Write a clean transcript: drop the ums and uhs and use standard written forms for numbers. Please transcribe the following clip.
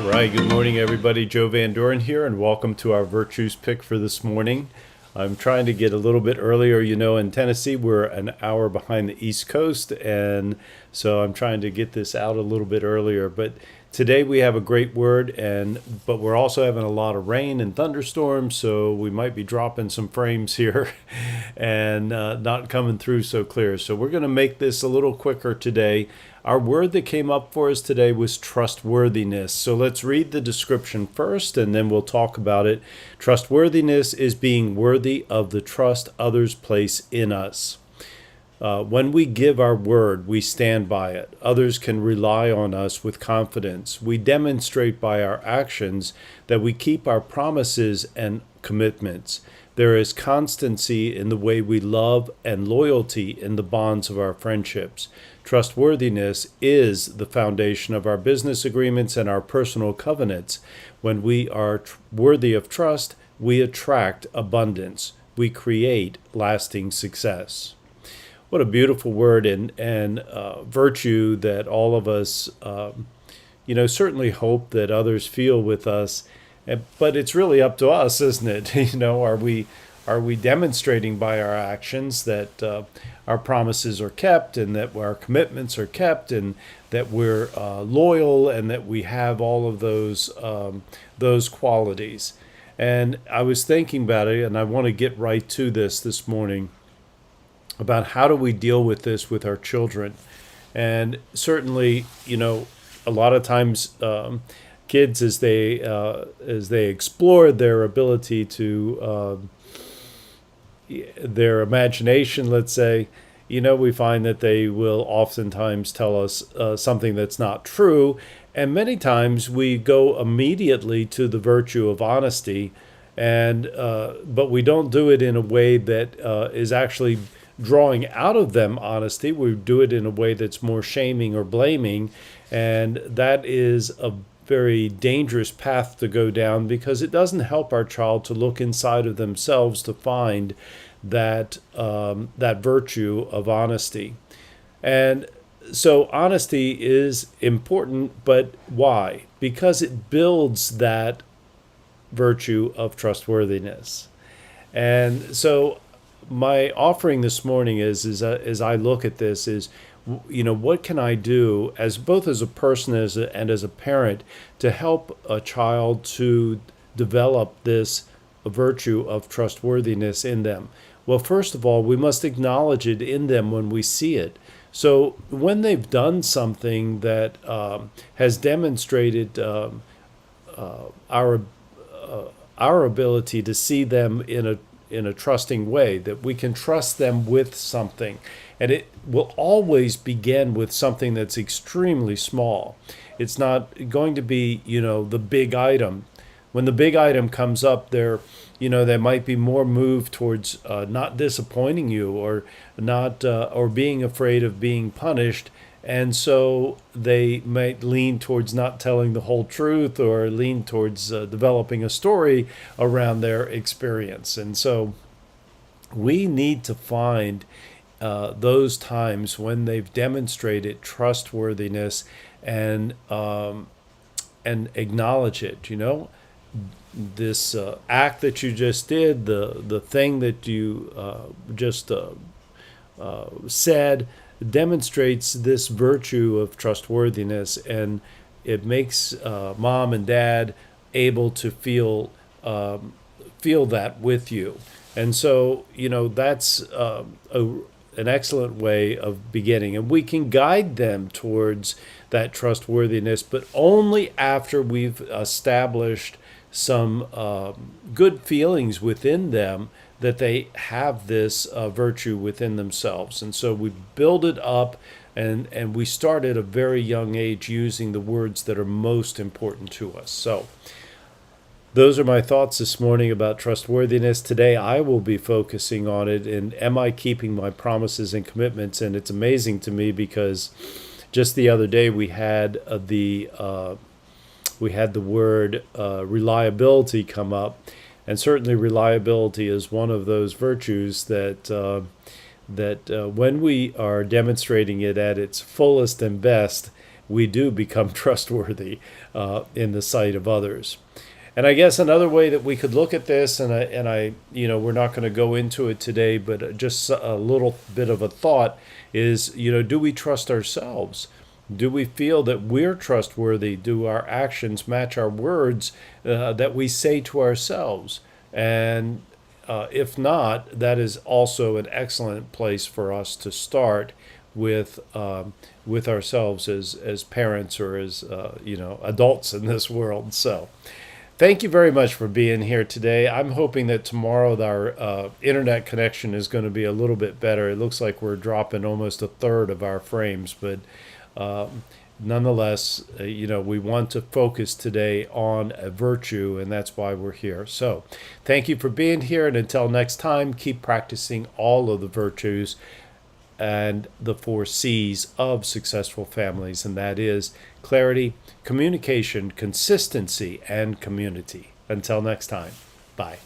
All right, good morning, everybody. Joe Van Doren here, and welcome to our Virtues Pick for this morning. I'm trying to get a little bit earlier. You know, in Tennessee, we're an hour behind the East Coast, and so I'm trying to get this out a little bit earlier. But today we have a great word, but we're also having a lot of rain and thunderstorms, so we might be dropping some frames here and not coming through so clear. So we're going to make this a little quicker today. Our word that came up for us today was trustworthiness. So let's read the description first, and then we'll talk about it. Trustworthiness is being worthy of the trust others place in us. When we give our word, we stand by it. Others can rely on us with confidence. We demonstrate by our actions that we keep our promises and commitments. There is constancy in the way we love and loyalty in the bonds of our friendships. Trustworthiness is the foundation of our business agreements and our personal covenants. When we are worthy of trust, we attract abundance. We create lasting success. What a beautiful word and virtue that all of us, certainly hope that others feel with us. But it's really up to us, isn't it? Are we demonstrating by our actions that our promises are kept, and that our commitments are kept, and that we're loyal, and that we have all of those qualities? And I was thinking about it, and I want to get right to this morning about how do we deal with this with our children. And certainly, a lot of times kids, as they explore their ability to their imagination, let's say, we find that they will oftentimes tell us something that's not true. And many times we go immediately to the virtue of honesty, but we don't do it in a way that is actually drawing out of them honesty. We do it in a way that's more shaming or blaming. And that is a very dangerous path to go down, because it doesn't help our child to look inside of themselves to find that virtue of honesty. And so honesty is important, but why? Because it builds that virtue of trustworthiness. And so my offering this morning is as I look at this is, what can I do as both as a person and as a parent to help a child to develop this virtue of trustworthiness in them? Well, first of all, we must acknowledge it in them when we see it. So when they've done something that has demonstrated our ability to see them in a trusting way, that we can trust them with something. And it will always begin with something that's extremely small. It's not going to be, the big item. When the big item comes up, they might be more moved towards not disappointing you, or not or being afraid of being punished. And so they might lean towards not telling the whole truth, or lean towards developing a story around their experience. And so we need to find those times when they've demonstrated trustworthiness and acknowledge it. This act that you just did, the thing that you just said, demonstrates this virtue of trustworthiness, and it makes mom and dad able to feel that with you. And so that's an excellent way of beginning, and we can guide them towards that trustworthiness, but only after we've established some good feelings within them that they have this virtue within themselves. And so we build it up, and we start at a very young age using the words that are most important to us. So those are my thoughts this morning about trustworthiness. Today I will be focusing on it, and am I keeping my promises and commitments? And it's amazing to me because just the other day we had the word reliability come up, and certainly reliability is one of those virtues that when we are demonstrating it at its fullest and best, we do become trustworthy in the sight of others. And I guess another way that we could look at this, we're not going to go into it today, but just a little bit of a thought is, do we trust ourselves? Do we feel that we're trustworthy? Do our actions match our words that we say to ourselves? And if not, that is also an excellent place for us to start with ourselves as parents or as adults in this world. So. Thank you very much for being here today. I'm hoping that tomorrow our internet connection is going to be a little bit better. It looks like we're dropping almost a third of our frames, but nonetheless, we want to focus today on a virtue, and that's why we're here. So thank you for being here, and until next time, keep practicing all of the virtues and the 4 C's of successful families, and that is clarity, communication, consistency, and community. Until next time, bye.